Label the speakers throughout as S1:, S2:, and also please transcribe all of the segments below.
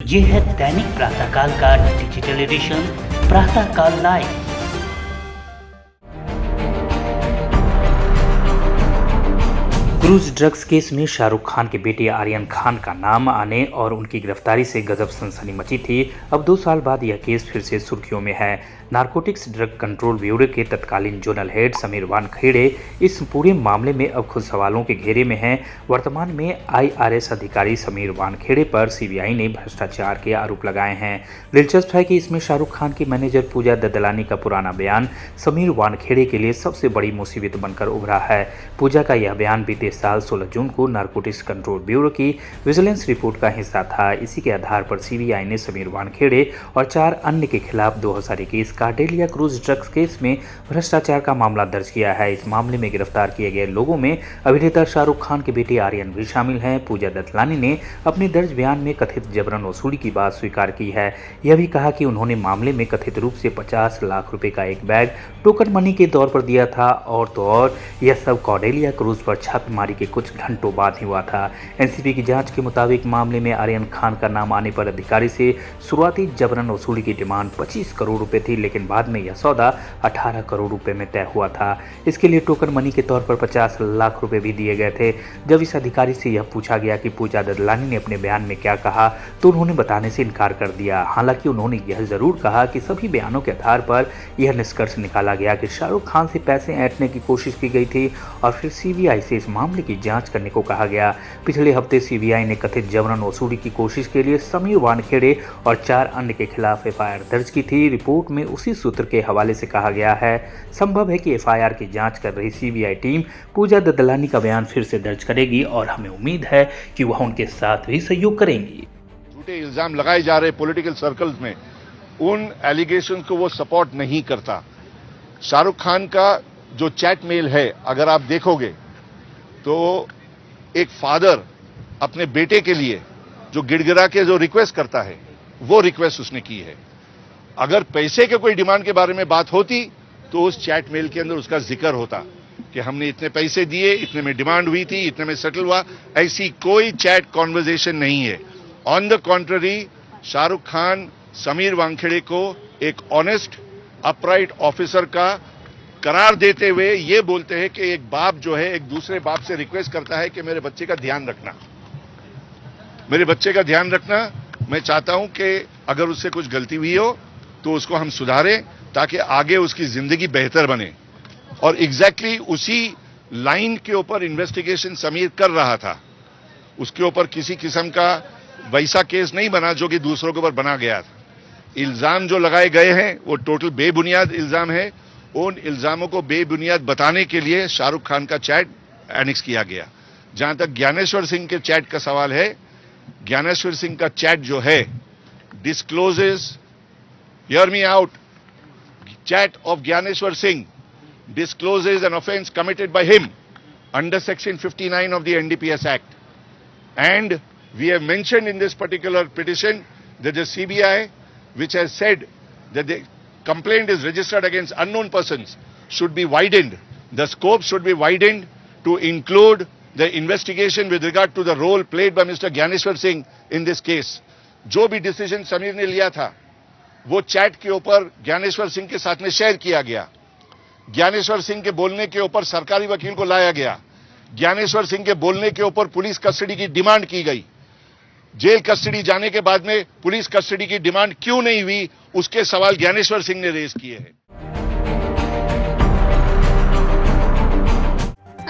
S1: ये है दैनिक प्रातःकाल का डिजिटल एडिशन प्रातःकाल लाइव। क्रूज ड्रग्स केस में शाहरुख खान के बेटे आर्यन खान का नाम आने और उनकी गिरफ्तारी से गजब सनसनी मची थी। अब 2 साल बाद यह केस फिर से सुर्खियों में है। नारकोटिक्स ड्रग कंट्रोल ब्यूरो के तत्कालीन जोनल हेड समीर वानखेड़े इस पूरे मामले में अब खुद सवालों के घेरे में हैं। वर्तमान में आईआरएस अधिकारी समीर वानखेड़े पर सीबीआई ने भ्रष्टाचार के आरोप लगाए हैं। दिलचस्प है कि इसमें शाहरुख खान की मैनेजर पूजा ददलानी का पुराना बयान समीर वानखेड़े के लिए सबसे बड़ी मुसीबत बनकर उभरा है। पूजा का यह बयान बीते साल 16 जून को नारकोटिक्स कंट्रोल ब्यूरो की विजिलेंस रिपोर्ट का हिस्सा था। इसी के आधार पर सीबीआई ने समीर वानखेड़े और 4 अन्य के खिलाफ 2021 का डेलिया क्रूज ड्रग्स केस में भ्रष्टाचार का मामला दर्ज किया है। इस मामले में गिरफ्तार किए गए लोगों में अभिनेता शाहरुख खान के बेटे आर्यन भी शामिल हैं। पूजा ददलानी ने अपने दर्ज बयान में कथित जबरन वसूली की बात स्वीकार की है। यह भी कहा कि उन्होंने मामले में कथित रूप से 50 लाख रुपए का एक बैग टोकन मनी के तौर पर दिया था और तो और यह सब कॉर्डेलिया क्रूज पर छापेमारी के कुछ घंटों बाद ही हुआ था। एनसीबी की जांच के मुताबिक मामले में आर्यन खान का नाम आने पर अधिकारी से शुरुआती जबरन वसूली की डिमांड 25 करोड़ रुपए थी, लेकिन बाद में यह सौदा 18 करोड़ रुपए में तय हुआ था। इसके लिए टोकन मनी के तौर पर 50 लाख रुपए भी दिए गए थे। जब इस अधिकारी से यह पूछा गया कि पूजा ददलानी ने अपने बयान में क्या कहा तो उन्होंने बताने से इनकार कर दिया। हालांकि उन्होंने यह जरूर कहा कि सभी बयानों के आधार पर यह निष्कर्ष निकाला गया कि शाहरुख खान से पैसे ऐंठने की कोशिश की गई थी और फिर सीबीआई से इस मामले की जांच करने को कहा गया। पिछले हफ्ते सीबीआई ने कथित जबरन वसूली की कोशिश के लिए समीर वानखेड़े और 4 अन्य के खिलाफ एफआईआर दर्ज की थी। रिपोर्ट में उसी सूत्र के हवाले से कहा गया है, संभव है कि एफआईआर की जांच कर रही सीबीआई टीम पूजा ददलानी का बयान फिर से दर्ज करेगी और हमें उम्मीद है कि वह उनके साथ भी सहयोग करेंगी।
S2: झूठे इल्जाम लगाए जा रहे पॉलिटिकल सर्कल्स में उन एलिगेशंस को वो सपोर्ट नहीं करता। शाहरुख खान का जो चैट मेल है अगर आप देखोगे तो एक फादर अपने बेटे के लिए जो गिड़गिड़ा के जो रिक्वेस्ट करता है वो रिक्वेस्ट उसने की है। अगर पैसे के कोई डिमांड के बारे में बात होती तो उस चैट मेल के अंदर उसका जिक्र होता कि हमने इतने पैसे दिए, इतने में डिमांड हुई थी, इतने में सेटल हुआ। ऐसी कोई चैट कॉन्वर्सेशन नहीं है। On the contrary, Shahrukh Khan Sameer Wankhede को एक ऑनेस्ट अपराइट ऑफिसर का करार देते हुए ये बोलते हैं कि एक बाप जो है एक दूसरे बाप से रिक्वेस्ट करता है कि मेरे बच्चे का ध्यान रखना, मेरे बच्चे का ध्यान रखना। मैं चाहता हूं कि अगर उससे कुछ गलती हुई हो तो उसको हम सुधारें ताकि आगे उसकी जिंदगी बेहतर बने। और एग्जैक्टली उसी लाइन के ऊपर इन्वेस्टिगेशन समीर कर रहा था। उसके ऊपर किसी किस्म का वैसा केस नहीं बना जो कि दूसरों के ऊपर बना गया था। इल्जाम जो लगाए गए हैं वो टोटल बेबुनियाद इल्जाम है। उन इल्जामों को बेबुनियाद बताने के लिए शाहरुख खान का चैट एनेक्स किया गया। जहां तक ज्ञानेश्वर सिंह के चैट का सवाल है, ज्ञानेश्वर सिंह का चैट जो है discloses, hear me out, chat off Dnyaneshwar Singh discloses an offense committed by him under section 59 of the NDPS Act. And we have mentioned in this particular petition that the CBI, which has said that the complaint is registered against unknown persons, should be widened. The scope should be widened to include the investigation with regard to the role played by Mr. Gyaneshwar Singh in this case. जो भी decision Sameer ने लिया था वो chat के ऊपर ज्ञानेश्वर सिंह के साथ में शेयर किया गया। ज्ञानेश्वर सिंह के बोलने के ऊपर सरकारी वकील को लाया गया। ज्ञानेश्वर सिंह के बोलने के ऊपर पुलिस कस्टडी की डिमांड की गई। जेल कस्टडी जाने के बाद में पुलिस कस्टडी की डिमांड क्यों नहीं हुई, उसके सवाल ज्ञानेश्वर सिंह ने रेज किए हैं।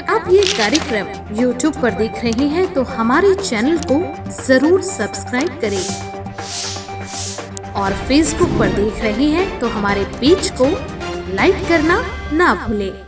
S3: आप ये कार्यक्रम YouTube पर देख रहे हैं तो हमारे चैनल को जरूर सब्सक्राइब करें और Facebook पर देख रहे हैं तो हमारे पेज को लाइक करना ना भूलें।